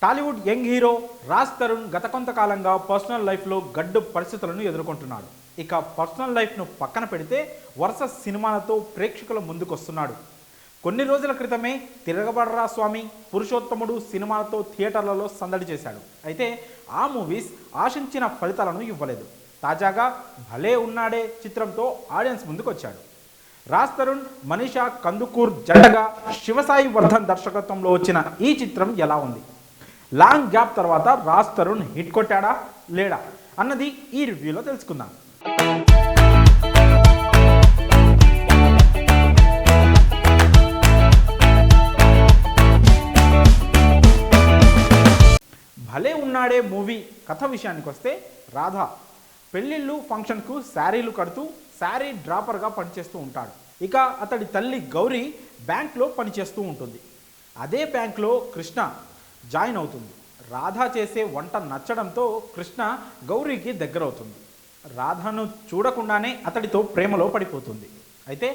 Tollywood young hero Raj Tarun గత కొంతకాలంగా personal లైఫ్లో గడ్డు పరిస్థితులను ఎదుర్కొంటున్నాడు. ఇక పర్సనల్ లైఫ్ను పక్కన పెడితే వరుస సినిమాలతో ప్రేక్షకుల ముందుకొస్తున్నాడు. కొన్ని రోజుల క్రితమే తిరగబడరా స్వామి, పురుషోత్తముడు సినిమాలతో థియేటర్లలో సందడి చేశాడు. అయితే ఆ మూవీస్ ఆశించిన ఫలితాలను ఇవ్వలేదు. తాజాగా భలే ఉన్నాడే చిత్రంతో ఆడియన్స్ ముందుకొచ్చాడు. రాజ్ తరుణ్, మనీషా కందుకూర్ జంటగా శివసాయి వర్ధన్ దర్శకత్వంలో వచ్చిన ఈ చిత్రం ఎలా ఉంది? లాంగ్ గ్యాప్ తర్వాత రాజ్ తరుణ్ హిట్ కొట్టాడా లేడా అన్నది ఈ రివ్యూలో తెలుసుకుందాం. భలే ఉన్నాడే మూవీ కథ విషయానికి వస్తే, రాధా పెళ్ళిళ్ళు ఫంక్షన్కు శారీలు కడుతూ శారీ డ్రాపర్గా పనిచేస్తూ ఉంటాడు. ఇక అతడి తల్లి గౌరీ బ్యాంక్లో పనిచేస్తూ ఉంటుంది. అదే బ్యాంక్లో కృష్ణ జాయిన్ అవుతుంది. రాధా చేసే వంట నచ్చడంతో కృష్ణ గౌరీకి దగ్గరవుతుంది. రాధాను చూడకుండానే అతడితో ప్రేమలో పడిపోతుంది. అయితే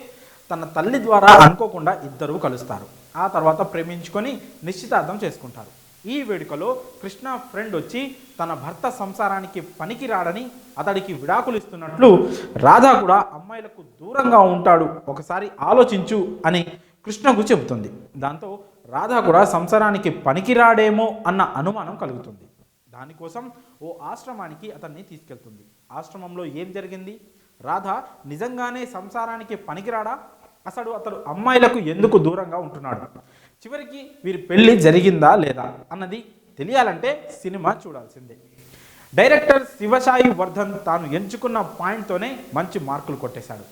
తన తల్లి ద్వారా అనుకోకుండా ఇద్దరూ కలుస్తారు. ఆ తర్వాత ప్రేమించుకొని నిశ్చితార్థం చేసుకుంటారు. ఈ వేడుకలో కృష్ణ ఫ్రెండ్ వచ్చి తన భర్త సంసారానికి పనికి రాడని అతడికి విడాకులు ఇస్తున్నట్లు, రాధా కూడా అమ్మాయిలకు దూరంగా ఉంటాడు, ఒకసారి ఆలోచించు అని కృష్ణకు చెబుతుంది. దాంతో రాధా కూడా సంసారానికి పనికిరాడేమో అన్న అనుమానం కలుగుతుంది. దానికోసం ఓ ఆశ్రమానికి అతన్ని తీసుకెళ్తుంది. ఆశ్రమంలో ఏం జరిగింది? రాధా నిజంగానే సంసారానికి పనికిరాడా? అతడు అమ్మాయిలకు ఎందుకు దూరంగా ఉంటున్నాడు? చివరికి వీరి పెళ్లి జరిగిందా లేదా అన్నది తెలియాలంటే సినిమా చూడాల్సిందే. డైరెక్టర్ శివసాయి వర్ధన్ తాను ఎంచుకున్న పాయింట్తోనే మంచి మార్కులు కొట్టేశాడు.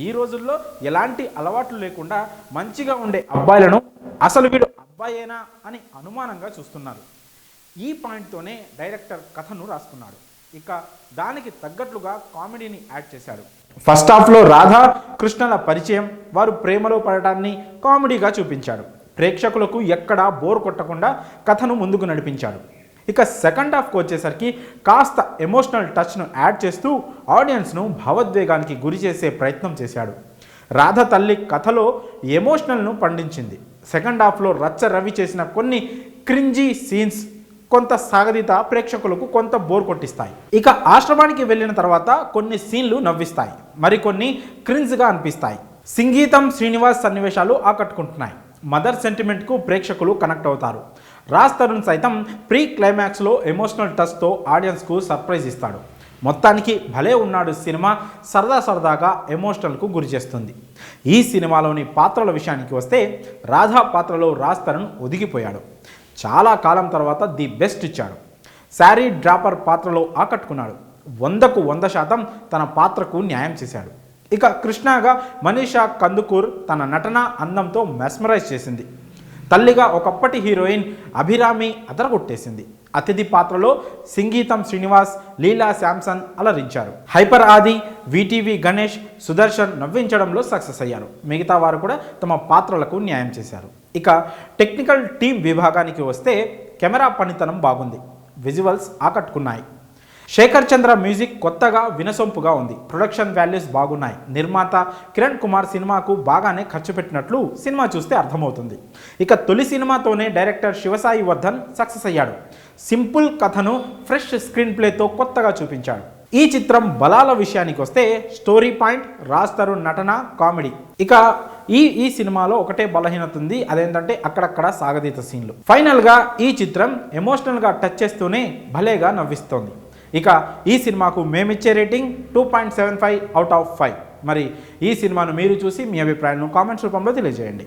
ఈ రోజుల్లో ఎలాంటి అలవాట్లు లేకుండా మంచిగా ఉండే అబ్బాయిలను అసలు వీడు అబ్బాయేనా అని అనుమానంగా చూస్తున్నారు. ఈ పాయింట్తోనే డైరెక్టర్ కథను రాసుకున్నాడు. ఇక దానికి తగ్గట్లుగా కామెడీని యాడ్ చేశాడు. ఫస్ట్ హాఫ్లో రాధా కృష్ణల పరిచయం, వారు ప్రేమలో పడటాన్ని కామెడీగా చూపించాడు. ప్రేక్షకులకు ఎక్కడా బోర్ కొట్టకుండా కథను ముందుకు నడిపించాడు. ఇక సెకండ్ హాఫ్కి వచ్చేసరికి కాస్త ఎమోషనల్ టచ్ను యాడ్ చేస్తూ ఆడియన్స్ను భావోద్వేగానికి గురి చేసే ప్రయత్నం చేశాడు. రాధ తల్లి కథలో ఎమోషనల్ను పండించింది. సెకండ్ హాఫ్లో రచ్చ రవి చేసిన కొన్ని క్రింజీ సీన్స్ కొంత సాగదీత ప్రేక్షకులకు కొంత బోర్ కొట్టిస్తాయి. ఇక ఆశ్రమానికి వెళ్ళిన తర్వాత కొన్ని సీన్లు నవ్విస్తాయి, మరికొన్ని క్రింజ్గా అనిపిస్తాయి. సంగీతం శ్రీనివాస్ సన్నివేశాలు ఆకట్టుకుంటున్నాయి. మదర్ సెంటిమెంట్కు ప్రేక్షకులు కనెక్ట్ అవుతారు. రాజ్ తరుణ్ సైతం ప్రీ క్లైమాక్స్లో ఎమోషనల్ టచ్తో ఆడియన్స్కు సర్ప్రైజ్ ఇస్తాడు. మొత్తానికి భలే ఉన్నాడు సినిమా సరదాగా ఎమోషనల్కు గురి చేస్తుంది. ఈ సినిమాలోని పాత్రల విషయానికి వస్తే, రాధా పాత్రలో రాజ్ తరుణ్ ఒదిగిపోయాడు. చాలా కాలం తర్వాత ది బెస్ట్ ఇచ్చాడు. శారీ డ్రాపర్ పాత్రలో ఆకట్టుకున్నాడు. 100కు 100% తన పాత్రకు న్యాయం చేశాడు. ఇక కృష్ణగా మనీషా కందుకూర్ తన నటన అందంతో మెస్మరైజ్ చేసింది. తల్లిగా ఒకప్పటి హీరోయిన్ అభిరామి అదరగొట్టేసింది. అతిథి పాత్రలో సంగీతం శ్రీనివాస్, లీలా శాంసన్ అలరించారు. హైపర్ ఆది, విటివి గణేష్, సుదర్శన్ నవ్వించడంలో సక్సెస్ అయ్యారు. మిగతా వారు కూడా తమ పాత్రలకు న్యాయం చేశారు. ఇక టెక్నికల్ టీం విభాగానికి వస్తే, కెమెరా పనితనం బాగుంది, విజువల్స్ ఆకట్టుకున్నాయి. శేఖర్ చంద్ర మ్యూజిక్ కొత్తగా వినసొంపుగా ఉంది. ప్రొడక్షన్ వాల్యూస్ బాగున్నాయి. నిర్మాత కిరణ్ కుమార్ సినిమాకు బాగానే ఖర్చు పెట్టినట్లు సినిమా చూస్తే అర్థమవుతుంది. ఇక తొలి సినిమాతోనే డైరెక్టర్ శివసాయి వర్ధన్ సక్సెస్ అయ్యాడు. సింపుల్ కథను ఫ్రెష్ స్క్రీన్ ప్లేతో కొత్తగా చూపించాడు. ఈ చిత్రం బలాల విషయానికి వస్తే, స్టోరీ పాయింట్, రాజ్ తరుణ్ నటన, కామెడీ. ఇక ఈ సినిమాలో ఒకటే బలహీనత ఉంది, అదేంటంటే అక్కడక్కడ సాగదీత సీన్లు. ఫైనల్గా ఈ చిత్రం ఎమోషనల్గా టచ్ చేస్తూనే భలేగా నవ్విస్తోంది. ఇక ఈ సినిమాకు మేమిచ్చే రేటింగ్ 2.75 out of 5. మరి ఈ సినిమాను మీరు చూసి మీ అభిప్రాయాలను కామెంట్స్ రూపంలో తెలియజేయండి.